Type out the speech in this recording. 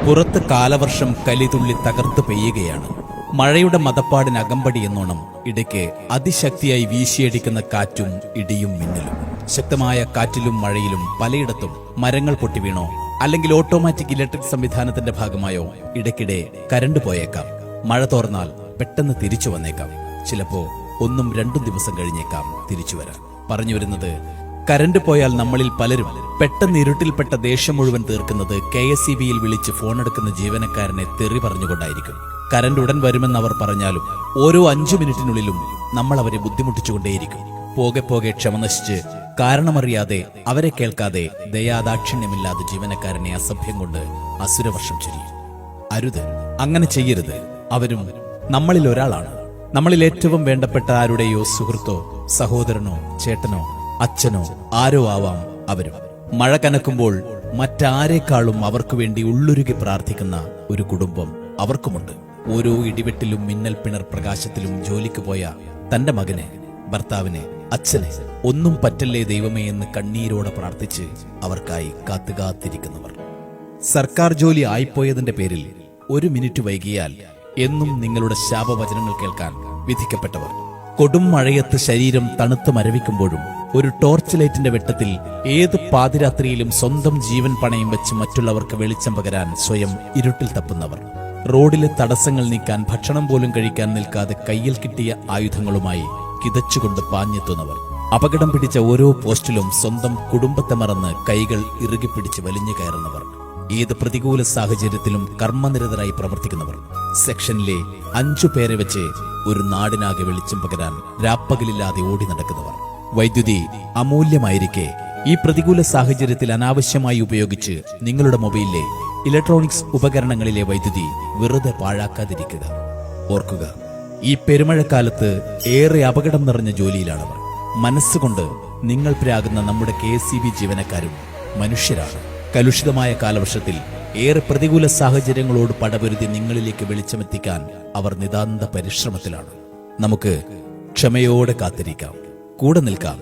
പുറത്ത് കാലവർഷം കലിതുള്ളി തകർത്ത് പെയ്യുകയാണ്. മഴയുടെ മതപ്പാടിന് അകമ്പടി എന്നോണം ഇടയ്ക്ക് അതിശക്തിയായി വീശിയടിക്കുന്ന കാറ്റും ഇടിയും മിന്നലും. ശക്തമായ കാറ്റിലും മഴയിലും പലയിടത്തും മരങ്ങൾ പൊട്ടിവീണോ അല്ലെങ്കിൽ ഓട്ടോമാറ്റിക് ഇലക്ട്രിക് സംവിധാനത്തിന്റെ ഭാഗമായോ ഇടയ്ക്കിടെ കരണ്ട് പോയേക്കാം. മഴ തോർന്നാൽ പെട്ടെന്ന് തിരിച്ചു വന്നേക്കാം. ചിലപ്പോ 1-2 ദിവസം കഴിഞ്ഞേക്കാം തിരിച്ചു വരാൻ. പറഞ്ഞു വരുന്നത്, കരണ്ട് പോയാൽ നമ്മളിൽ പലരും പെട്ടെന്ന് ഇരുട്ടിൽപ്പെട്ട ദേഷ്യം മുഴുവൻ തീർക്കുന്നത് KSEBയിൽ വിളിച്ച് ഫോണെടുക്കുന്ന ജീവനക്കാരനെ തെറി പറഞ്ഞുകൊണ്ടായിരിക്കും. കരണ്ട് ഉടൻ വരുമെന്ന് അവർ പറഞ്ഞാലും ഓരോ 5 മിനിറ്റിനുള്ളിലും നമ്മൾ അവരെ ബുദ്ധിമുട്ടിച്ചുകൊണ്ടേയിരിക്കും. പോകെ പോകെ ക്ഷമ നശിച്ച് കാരണമറിയാതെ അവരെ കേൾക്കാതെ ദയാദാക്ഷിണ്യമില്ലാതെ ജീവനക്കാരനെ അസഭ്യം കൊണ്ട് അസുരവർഷം ചൊരിയും. അരുത്, അങ്ങനെ ചെയ്യരുത്. അവരും നമ്മളിൽ ഒരാളാണ്. നമ്മളിൽ ഏറ്റവും വേണ്ടപ്പെട്ട ആരുടെയോ സുഹൃത്തോ സഹോദരനോ ചേട്ടനോ അച്ഛനോ ആരോ ആവാം അവരും. മഴ കനക്കുമ്പോൾ മറ്റാരേക്കാളും അവർക്കു വേണ്ടി ഉള്ളുരുകി പ്രാർത്ഥിക്കുന്ന ഒരു കുടുംബം അവർക്കുമുണ്ട്. ഓരോ ഇടിവെട്ടിലും മിന്നൽ പിണർ പ്രകാശത്തിലും ജോലിക്ക് പോയ തന്റെ മകന്, ഭർത്താവിന്, അച്ഛന് ഒന്നും പറ്റല്ലേ ദൈവമേ എന്ന് കണ്ണീരോടെ പ്രാർത്ഥിച്ച് അവർക്കായി കാത്തുകാത്തിരിക്കുന്നവർ. സർക്കാർ ജോലി ആയിപ്പോയതിന്റെ പേരിൽ 1 മിനിറ്റ് വൈകിയാൽ എന്നും നിങ്ങളുടെ ശാപവചനങ്ങൾ കേൾക്കാൻ വിധിക്കപ്പെട്ടവർ. കൊടും മഴയത്ത് ശരീരം തണുത്ത് മരവിക്കുമ്പോഴും ഒരു ടോർച്ച് ലൈറ്റിന്റെ വെട്ടത്തിൽ ഏത് പാതിരാത്രിയിലും സ്വന്തം ജീവൻ പണയം വെച്ച് മറ്റുള്ളവർക്ക് വെളിച്ചം പകരാൻ സ്വയം ഇരുട്ടിൽ തപ്പുന്നവർ. റോഡിലെ തടസ്സങ്ങൾ നീക്കാൻ ഭക്ഷണം പോലും കഴിക്കാൻ നിൽക്കാതെ കയ്യിൽ കിട്ടിയ ആയുധങ്ങളുമായി കിതച്ചുകൊണ്ട് പാഞ്ഞെത്തുന്നവർ. അപകടം പിടിച്ച ഓരോ പോസ്റ്റിലും സ്വന്തം കുടുംബത്തെ മറന്ന് കൈകൾ ഇറുകിപ്പിടിച്ച് വലിഞ്ഞു കയറുന്നവർ. ഏത് പ്രതികൂല സാഹചര്യത്തിലും കർമ്മനിരതരായി പ്രവർത്തിക്കുന്നവർ. സെക്ഷനിലെ 5 പേരെ വെച്ച് ഒരു നാടിനാകെ വെളിച്ചം പകരാൻ രാപ്പകലില്ലാതെ ഓടി നടക്കുന്നവർ. വൈദ്യുതി അമൂല്യമായിരിക്കെ ഈ പ്രതികൂല സാഹചര്യത്തിൽ അനാവശ്യമായി ഉപയോഗിച്ച് നിങ്ങളുടെ മൊബൈലിലെ ഇലക്ട്രോണിക്സ് ഉപകരണങ്ങളിലെ വൈദ്യുതി വെറുതെ പാഴാക്കാതിരിക്കുക. ഓർക്കുക, ഈ പെരുമഴക്കാലത്ത് ഏറെ അപകടം നിറഞ്ഞ ജോലിയിലാണവർ. മനസ്സുകൊണ്ട് നിങ്ങൾ പ്രാകുന്ന നമ്മുടെ KSEB ജീവനക്കാരും മനുഷ്യരാണ്. കലുഷിതമായ കാലവർഷത്തിൽ ഏറെ പ്രതികൂല സാഹചര്യങ്ങളോട് പടപൊരുതി നിങ്ങളിലേക്ക് വെളിച്ചമെത്തിക്കാൻ അവർ നിതാന്ത പരിശ്രമത്തിലാണ്. നമുക്ക് ക്ഷമയോടെ കാത്തിരിക്കാം, കൂടെ നിൽക്കാം.